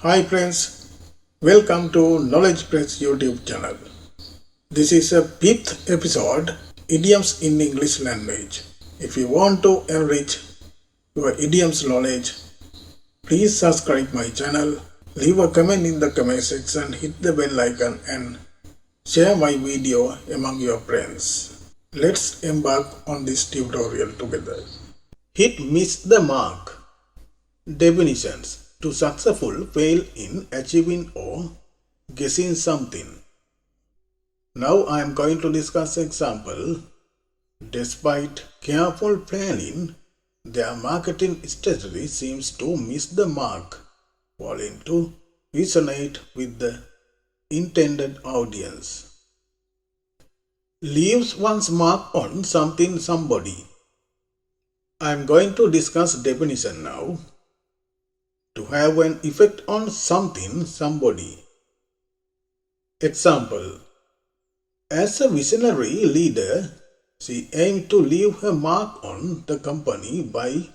Hi friends, welcome to Knowledge Press YouTube channel. This is a fifth episode, Idioms in English language. If you want to enrich your idioms knowledge, please subscribe my channel, leave a comment in the comment section, hit the bell icon and share my video among your friends. Let's embark on this tutorial together. Hit miss the mark. Definitions: to successful fail in achieving or guessing something. Now I am going to discuss example. Despite careful planning, their marketing strategy seems to miss the mark, failing to resonate with the intended audience. Leaves one's mark on something somebody. I am going to discuss definition now. To have an effect on something somebody. Example: as a visionary leader, she aimed to leave her mark on the company by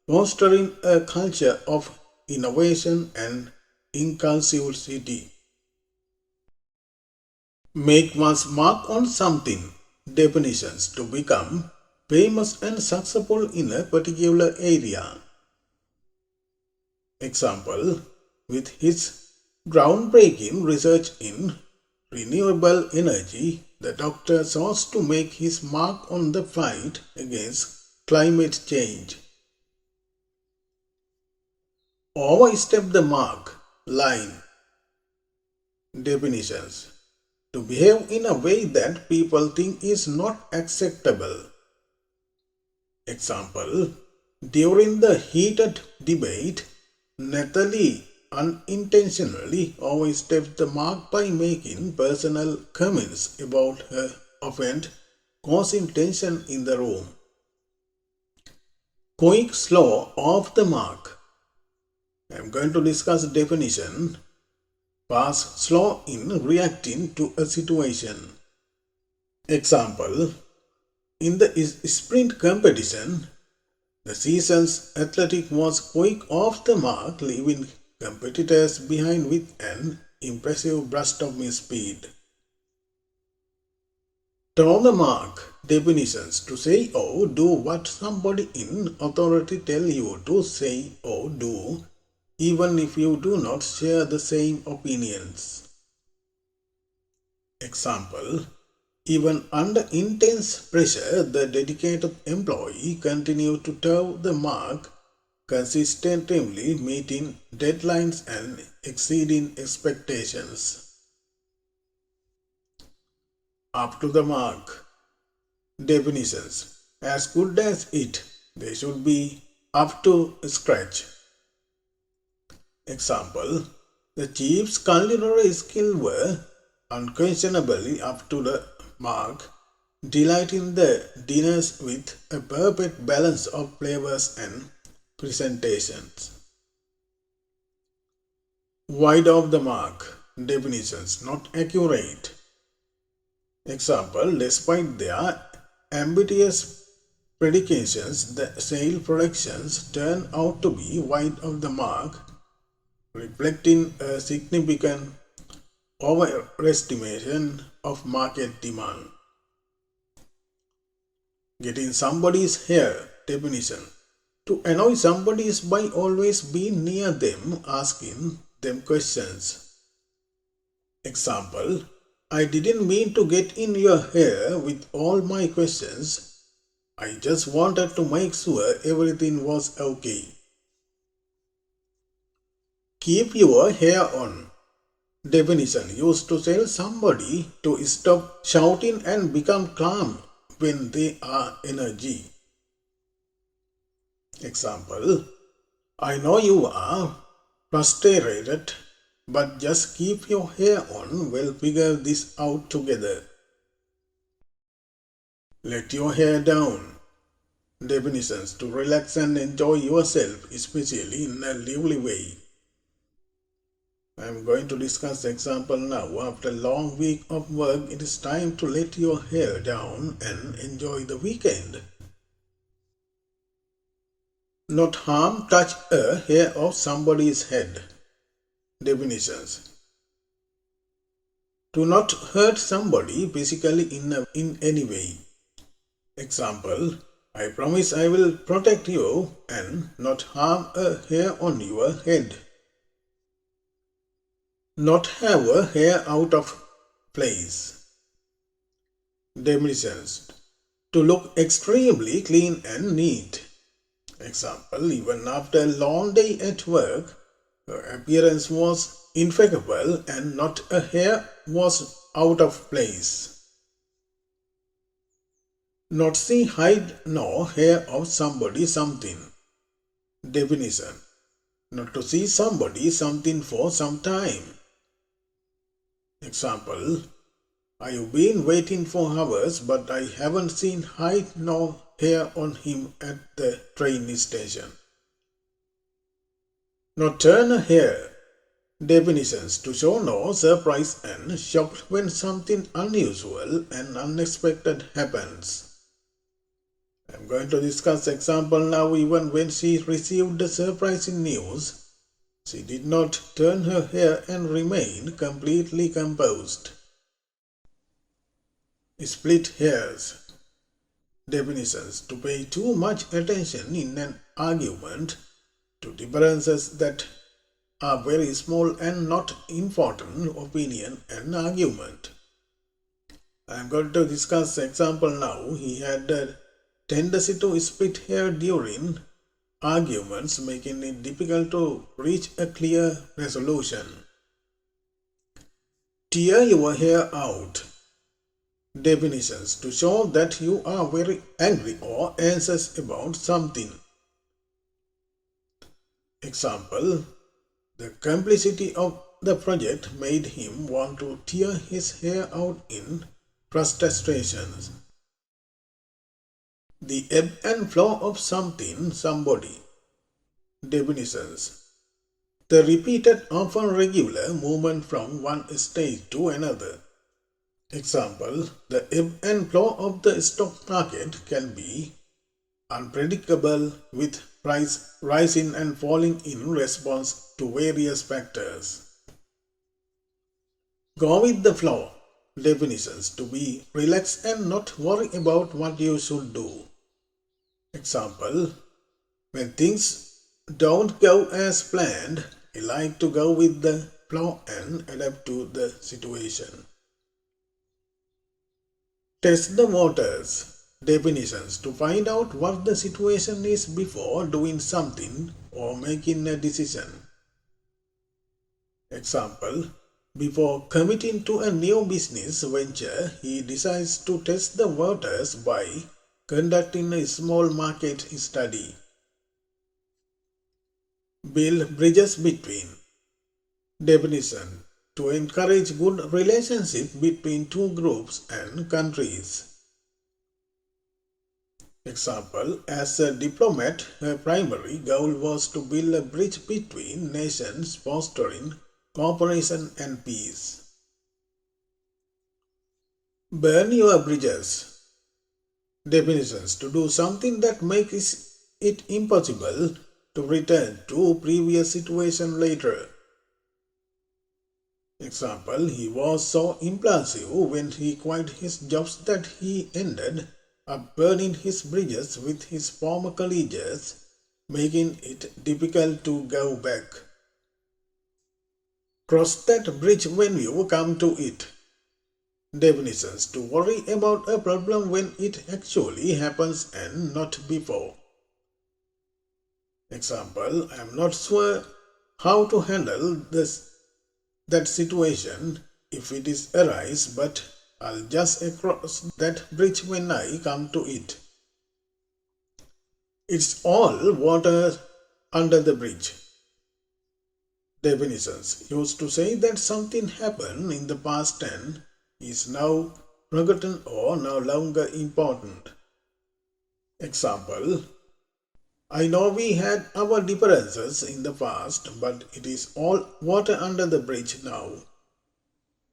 fostering a culture of innovation and inclusivity. Make one's mark on something. Definitions: to become famous and successful in a particular area. Example: with his groundbreaking research in renewable energy, the doctor sought to make his mark on the fight against climate change. Overstep the mark. Line. Definitions: to behave in a way that people think is not acceptable. Example: during the heated debate, Natalie unintentionally overstepped the mark by making personal comments about her offend, causing tension in the room. Quick, slow, off the mark. I am going to discuss definition. Fast, slow in reacting to a situation. Example: in the sprint competition, the season's athletic was quick off the mark, leaving competitors behind with an impressive burst of speed. Toe the mark. Definitions: to say or do what somebody in authority tell you to say or do, even if you do not share the same opinions. Example: even under intense pressure, the dedicated employee continued to toe the mark, consistently meeting deadlines and exceeding expectations. Up to the mark. Definitions: as good as it, they should be up to scratch. Example: the chief's culinary skills were unquestionably up to the mark, delighting the dinners with a perfect balance of flavors and presentations. Wide of the mark. Definitions: not accurate. Example: despite their ambitious predications, the sale projections turn out to be wide of the mark, reflecting a significant overestimation of market demand. Get in somebody's hair. Definition: to annoy somebody is by always being near them, asking them questions. Example: I didn't mean to get in your hair with all my questions. I just wanted to make sure everything was okay. Keep your hair on. Definition: used to tell somebody to stop shouting and become calm when they are energy. Example: I know you are frustrated, but just keep your hair on. We'll figure this out together. Let your hair down. Definitions: to relax and enjoy yourself, especially in a lively way. I am going to discuss the example now. After a long week of work, it is time to let your hair down and enjoy the weekend. Not harm, touch a hair of somebody's head. Definitions. To not hurt somebody physically in any way. Example, I promise I will protect you and not harm a hair on your head. Not have a hair out of place. Definitions. To look extremely clean and neat. Example, even after a long day at work, her appearance was impeccable and not a hair was out of place. Not see hide nor hair of somebody something. Definition. Not to see somebody something for some time. Example, I've been waiting for hours but I haven't seen hide nor hair on him at the train station. Not turn a hair. Definitions. To show no surprise and shock when something unusual and unexpected happens. I'm going to discuss example now. Even when she received the surprising news, she did not turn her hair and remained completely composed. Split hairs. Definitions. To pay too much attention in an argument to differences that are very small and not important opinion and argument. I am going to discuss example now. He had a tendency to split hair during arguments, making it difficult to reach a clear resolution. Tear your hair out. Definitions. To show that you are very angry or anxious about something. Example, the complexity of the project made him want to tear his hair out in frustration. The ebb and flow of something, somebody. Definitions. The repeated, often regular movement from one stage to another. Example, the ebb and flow of the stock market can be unpredictable with price rising and falling in response to various factors. Go with the flow. Definitions. To be relaxed and not worry about what you should do. Example, when things don't go as planned, I like to go with the flow and adapt to the situation. Test the waters. Definitions. To find out what the situation is before doing something or making a decision. Example, before committing to a new business venture, he decides to test the waters by conducting a small market study. Build bridges between. Definition. To encourage good relationship between two groups and countries. Example, as a diplomat, her primary goal was to build a bridge between nations, fostering cooperation and peace. Burn your bridges. Definitions. To do something that makes it impossible to return to previous situation later. Example, he was so impulsive when he quit his jobs that he ended up burning his bridges with his former colleagues, making it difficult to go back. Cross that bridge when you come to it. Definitions. To worry about a problem when it actually happens and not before. Example, I am not sure how to handle that situation if it is arise, but I'll just cross that bridge when I come to it. It's all water under the bridge. Definitions. Used to say that something happened in the past and is now forgotten or no longer important. Example, I know we had our differences in the past, but it is all water under the bridge now,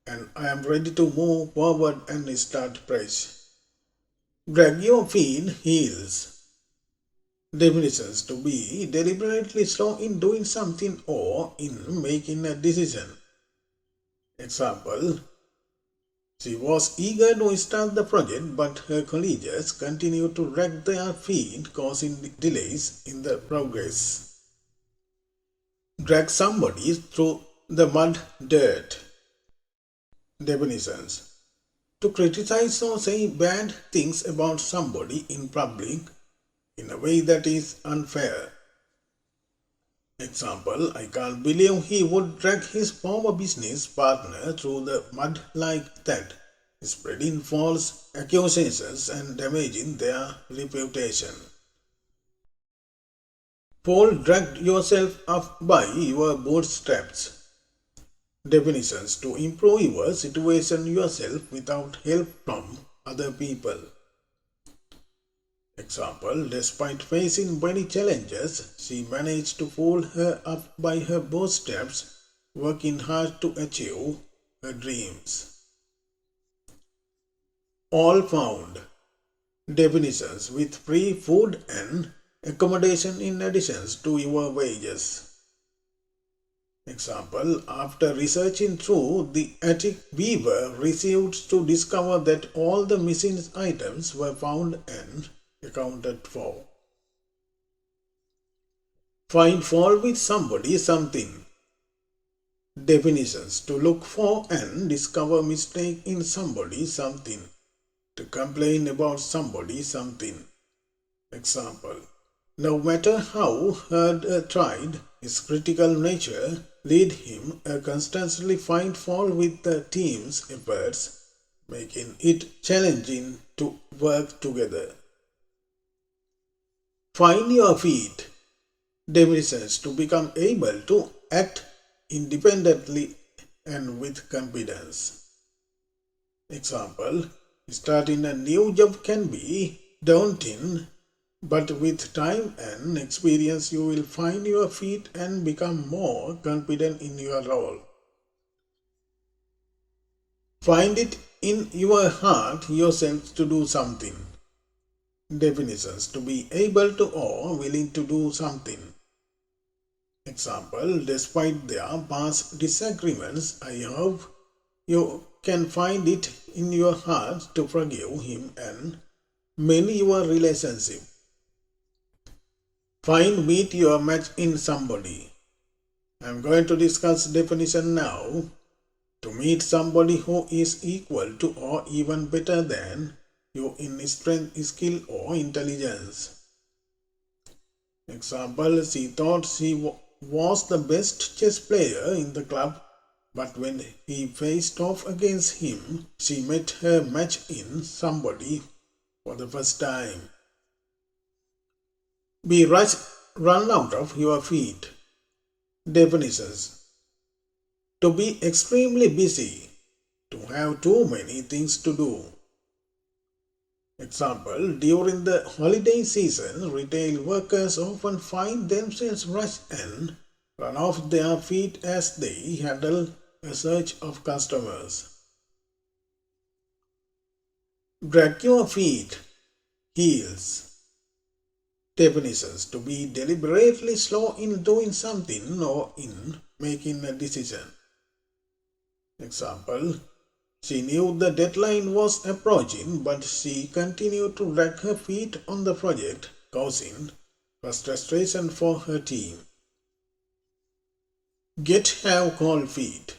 and I am ready to move forward and start fresh. Drag your feet heels. Definitions: to be deliberately slow in doing something or in making a decision. Example: she was eager to start the project, but her colleagues continued to drag their feet, causing delays in the progress. Drag somebody through the mud, dirt. Definitions: to criticize or say bad things about somebody in public in a way that is unfair. Example: I can't believe he would drag his former business partner through the mud like that, spreading false accusations and damaging their reputation. Paul dragged yourself up by your bootstraps. Definitions: to improve your situation yourself without help from other people. Example: despite facing many challenges, she managed to pull her up by her bootstraps, working hard to achieve her dreams. All found. Definitions: with free food and accommodation in addition to your wages. Example: after researching through the attic, we were received to discover that all the missing items were found and accounted for. Find fault with somebody, something. Definitions: to look for and discover mistake in somebody, something. To complain about somebody, something. Example: no matter how hard tried, his critical nature led him to constantly find fault with the team's efforts, making it challenging to work together. Find your feet. Definitions: to become able to act independently and with confidence. Example: starting a new job can be daunting, but with time and experience you will find your feet and become more confident in your role. Find it in your heart yourself to do something. Definitions: to be able to or willing to do something. Example: despite their past disagreements, I hope you can find it in your heart to forgive him and mend your relationship. Meet your match in somebody. I am going to discuss definition now. To meet somebody who is equal to or even better than you in strength, skill or intelligence. Example: she thought she was the best chess player in the club, but when he faced off against him, she met her match in somebody for the first time. Be run out of your feet. Definitions: to be extremely busy, to have too many things to do. Example: during the holiday season, retail workers often find themselves rushed and run off their feet as they handle a surge of customers. Drag your feet. Heels. Definitions: to be deliberately slow in doing something or in making a decision. Example: she knew the deadline was approaching, but she continued to drag her feet on the project, causing frustration for her team. Have cold feet.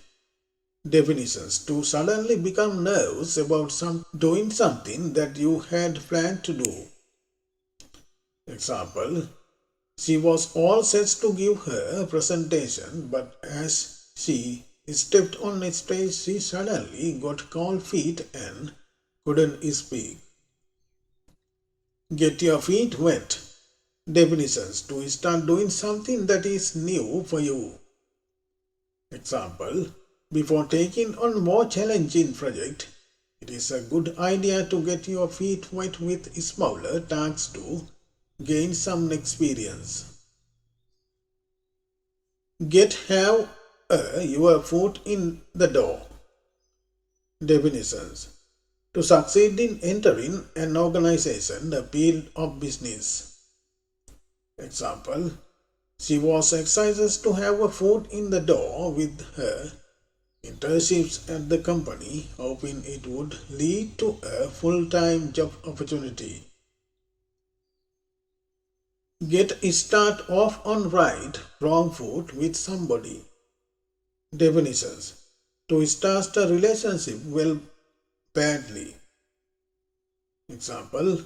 Definitions: to suddenly become nervous about doing something that you had planned to do. Example: she was all set to give her presentation, but as she stepped on a stage, she suddenly got cold feet and couldn't speak. Get your feet wet. Definitions: to start doing something that is new for you. Example: before taking on more challenging project, it is a good idea to get your feet wet with smaller tasks to gain some experience. Have your foot in the door. Definitions: to succeed in entering an organization, the field of business. Example, she was excited to have a foot in the door with her internships at the company, hoping it would lead to a full-time job opportunity. Get start off on right, wrong foot with somebody. Definitions. To start a relationship well badly. Example,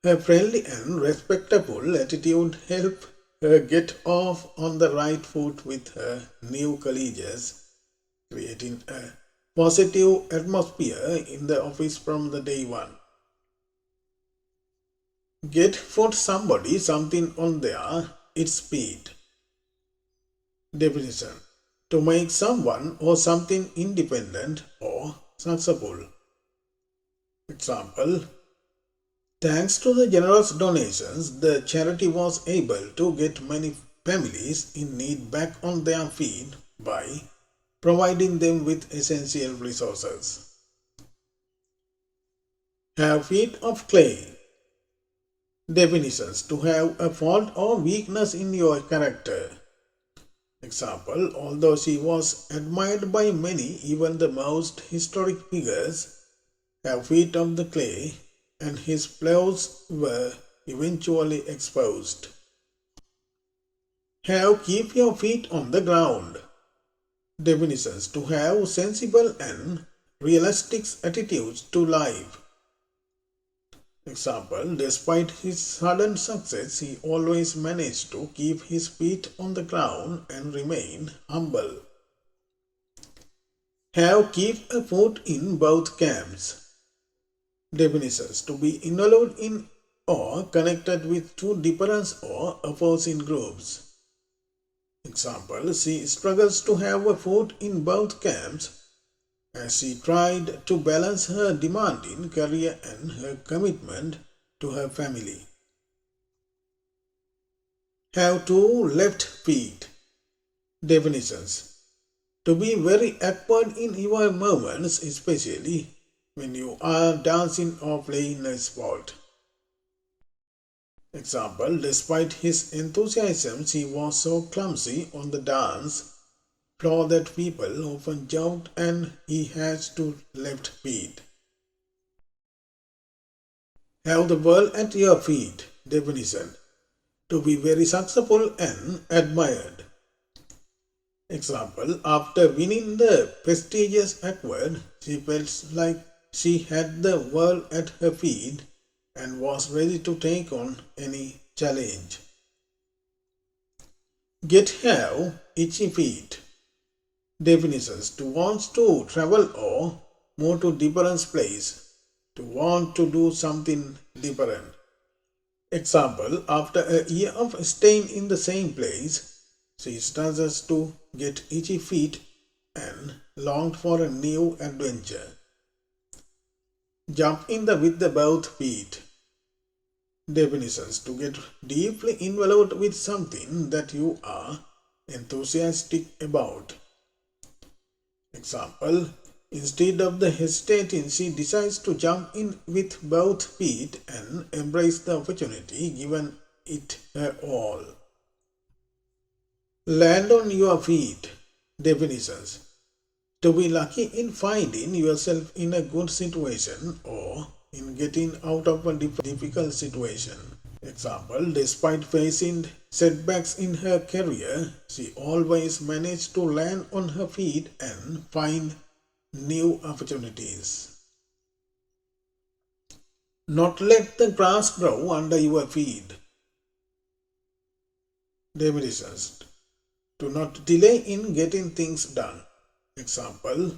her friendly and respectable attitude helped her get off on the right foot with her new colleagues, creating a positive atmosphere in the office from the day one. Get for somebody something on their its feet. Definition. To make someone or something independent or successful. Example, thanks to the generous donations, the charity was able to get many families in need back on their feet by providing them with essential resources. Have feet of clay. Definitions. To have a fault or weakness in your character. Example, although she was admired by many, even the most historic figures have feet of the clay, and his flaws were eventually exposed. Have keep your feet on the ground. Definitions. To have sensible and realistic attitudes to life. Example, despite his sudden success, he always managed to keep his feet on the ground and remain humble. Have keep a foot in both camps. Definitions. To be involved in or connected with two different or opposing groups. Example, she struggles to have a foot in both camps as she tried to balance her demanding career and her commitment to her family. Have two left feet. Definitions. To be very awkward in your movements, especially when you are dancing or playing a sport. Example, despite his enthusiasm, he was so clumsy on the dance floor that people often joked and he has two left feet. Have the world at your feet. Definition. To be very successful and admired. Example, after winning the prestigious award, she felt like she had the world at her feet and was ready to take on any challenge. Get have itchy feet. Definitions. To want to travel or move to different place. To want to do something different. Example, after a year of staying in the same place, she starts to get itchy feet and longed for a new adventure. Jump in with the both feet. Definitions. To get deeply involved with something that you are enthusiastic about. Example, instead of the hesitating, she decides to jump in with both feet and embrace the opportunity given it her all. Land on your feet. Definitions. To be lucky in finding yourself in a good situation or in getting out of a difficult situation. Example, despite facing setbacks in her career, she always managed to land on her feet and find new opportunities. Not let the grass grow under your feet. Definitions. To not delay in getting things done. Example,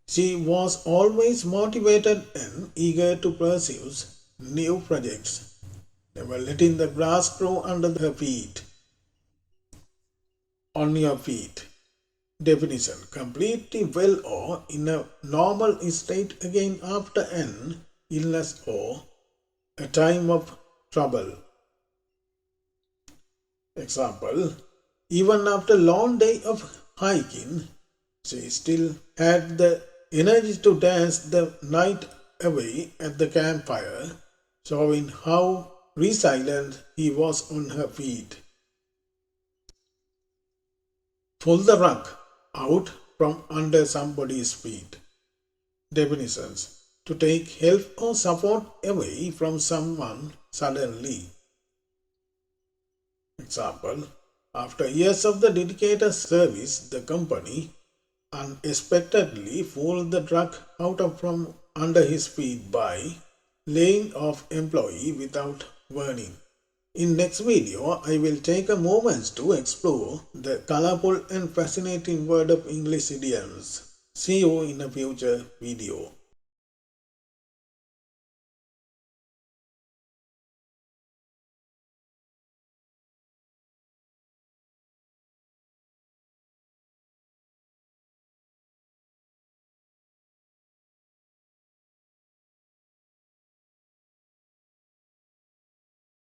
she was always motivated and eager to pursue new projects, never letting the grass grow under her feet. On your feet. Definition. Completely well or in a normal state again after an illness or a time of trouble. Example, even after a long day of hiking, she still had the energy to dance the night away at the campfire, showing how Resilient, he was on her feet. Pull the rug out from under somebody's feet. Definitions: to take help or support away from someone suddenly. Example: after years of the dedicated service, the company unexpectedly pulled the rug out from under his feet by laying off employee without warning. In next video, I will take a moment to explore the colorful and fascinating world of English idioms. See you in a future video.